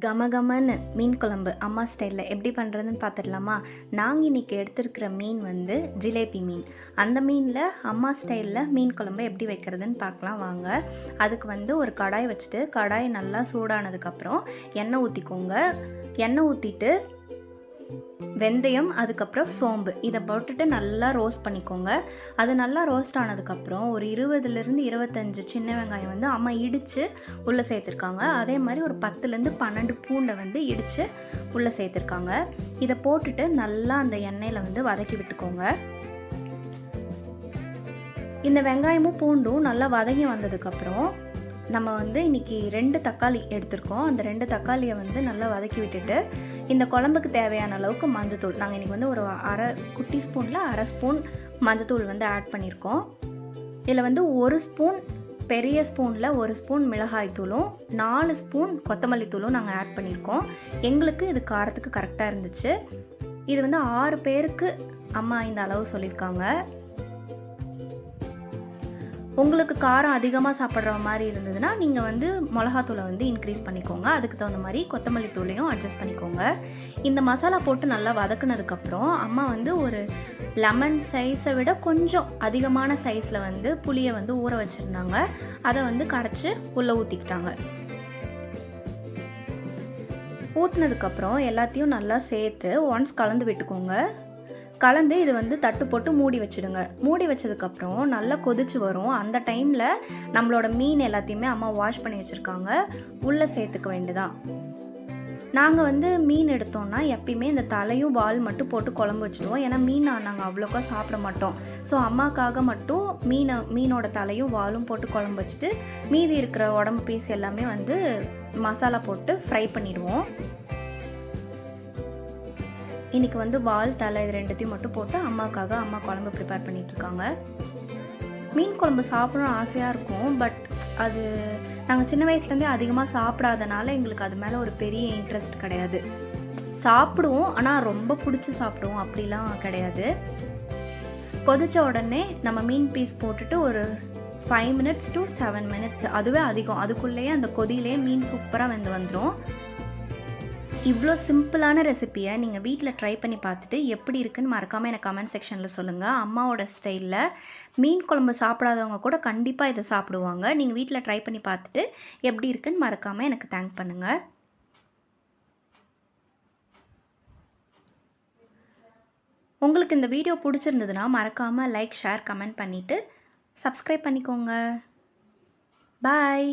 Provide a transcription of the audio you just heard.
கமகமன்னு மீன் குழம்பு அம்மா ஸ்டைலில் எப்படி பண்ணுறதுன்னு பார்த்துடலாமா? நாங்கள் இன்றைக்கி எடுத்துருக்கிற மீன் வந்து ஜிலேபி மீன். அந்த மீனில் அம்மா ஸ்டைலில் மீன் குழம்பு எப்படி வைக்கிறதுன்னு பார்க்கலாம் வாங்க. அதுக்கு வந்து ஒரு கடாய் வச்சுட்டு கடாய் நல்லா சூடானதுக்கப்புறம் எண்ணெய் ஊற்றிக்கோங்க. எண்ணெய் ஊற்றிட்டு வெந்தயம், அதுக்கப்புறம் சோம்பு இதை போட்டுட்டு நல்லா ரோஸ்ட் பண்ணிக்கோங்க. அது நல்லா ரோஸ்ட் ஆனதுக்கப்புறம் ஒரு 20லேருந்து 25 சின்ன வெங்காயம் வந்து அம்மா இடித்து உள்ளே சேர்த்துருக்காங்க. அதே மாதிரி ஒரு 10லேருந்து 12 பூண்டை வந்து இடித்து உள்ளே சேர்த்துருக்காங்க. இதை போட்டுட்டு நல்லா அந்த எண்ணெயில் வந்து வதக்கி விட்டுக்கோங்க. இந்த வெங்காயமும் பூண்டும் நல்லா வதங்கி வந்ததுக்கப்புறம் நம்ம வந்து இன்றைக்கி 2 தக்காளி எடுத்திருக்கோம். அந்த 2 தக்காளியை வந்து நல்லா வதக்கி விட்டுட்டு இந்த குழம்புக்கு தேவையான அளவுக்கு மஞ்சத்தூள், நாங்கள் இன்றைக்கி வந்து ஒரு குட்டி ஸ்பூனில் அரை ஸ்பூன் மஞ்சத்தூள் வந்து ஆட் பண்ணியிருக்கோம். இதில் வந்து 1 ஸ்பூன் பெரிய ஸ்பூனில் 1 ஸ்பூன் மிளகாய் தூளும் 4 ஸ்பூன் கொத்தமல்லி தூளும் நாங்கள் ஆட் பண்ணியிருக்கோம். எங்களுக்கு இது காரத்துக்கு கரெக்டாக இருந்துச்சு. இது வந்து 6 பேருக்கு அம்மா இந்த அளவு சொல்லியிருக்காங்க. உங்களுக்கு காரம் அதிகமாக சாப்பிட்ற மாதிரி இருந்ததுன்னா நீங்கள் வந்து மிளகாத்தூளை வந்து இன்க்ரீஸ் பண்ணிக்கோங்க. அதுக்கு தகுந்த மாதிரி கொத்தமல்லி தூளையும் அட்ஜஸ்ட் பண்ணிக்கோங்க. இந்த மசாலா போட்டு நல்லா வதக்குனதுக்கப்புறம் அம்மா வந்து ஒரு லெமன் சைஸை விட கொஞ்சம் அதிகமான சைஸில் வந்து புளியை வந்து ஊற வச்சுருந்தாங்க. அதை வந்து கரைச்சி உள்ளே ஊற்றிக்கிட்டாங்க. ஊற்றுனதுக்கப்புறம் எல்லாத்தையும் நல்லா சேர்த்து ஒன்ஸ் கலந்து விட்டுக்கோங்க. கலந்து இது வந்து தட்டு போட்டு மூடி வச்சுடுங்க. மூடி வச்சதுக்கப்புறம் நல்லா கொதிச்சு வரும். அந்த டைமில் நம்மளோட மீன் எல்லாத்தையுமே அம்மா வாஷ் பண்ணி வச்சுருக்காங்க, உள்ளே சேர்த்துக்க வேண்டியதான். நாங்கள் வந்து மீன் எடுத்தோம்னா எப்பயுமே இந்த தலையும் வால் மட்டும் போட்டு குழம்பு வச்சுடுவோம். ஏன்னா மீன் நாங்கள் அவ்வளோக்கா சாப்பிட மாட்டோம். ஸோ அம்மாக்காக மட்டும் மீனோட தலையும் வாலும் போட்டு குழம்பு வச்சுட்டு மீதி இருக்கிற உடம்பு பீஸ் எல்லாமே வந்து மசாலா போட்டு ஃப்ரை பண்ணிடுவோம். இன்றைக்கி வந்து வால், தலை இது 2த்தையும் மட்டும் போட்டு அம்மாவுக்காக அம்மா குழம்பு ப்ரிப்பேர் பண்ணிகிட்ருக்காங்க. மீன் குழம்பு சாப்பிடணும்னு ஆசையாக இருக்கும். பட் அது நாங்கள் சின்ன வயசுலேருந்தே அதிகமாக சாப்பிடாதனால எங்களுக்கு அது மேலே ஒரு பெரிய இன்ட்ரெஸ்ட் கிடையாது. சாப்பிடுவோம், ஆனால் ரொம்ப பிடிச்சி சாப்பிடுவோம் அப்படிலாம் கிடையாது. கொதித்த உடனே நம்ம மீன் பீஸ் போட்டுட்டு ஒரு 5 minutes to 7 minutes, அதுவே அதிகம். அதுக்குள்ளேயே அந்த கொதியிலே மீன் சூப்பராக வெந்து வந்துடும். இவ்வளோ சிம்பிளான ரெசிப்பியை நீங்கள் வீட்டில் ட்ரை பண்ணி பார்த்துட்டு எப்படி இருக்குன்னு மறக்காமல் எனக்கு கமெண்ட் செக்ஷனில் சொல்லுங்கள். அம்மாவோட ஸ்டைலில் மீன் குழம்பு சாப்பிடாதவங்க கூட கண்டிப்பாக இதை சாப்பிடுவாங்க. நீங்கள் வீட்டில் ட்ரை பண்ணி பார்த்துட்டு எப்படி இருக்குன்னு மறக்காமல் எனக்கு தேங்க் பண்ணுங்கள். உங்களுக்கு இந்த வீடியோ பிடிச்சிருந்ததுன்னா மறக்காமல் லைக், ஷேர், கமெண்ட் பண்ணிவிட்டு சப்ஸ்கிரைப் பண்ணிக்கோங்க. பாய்.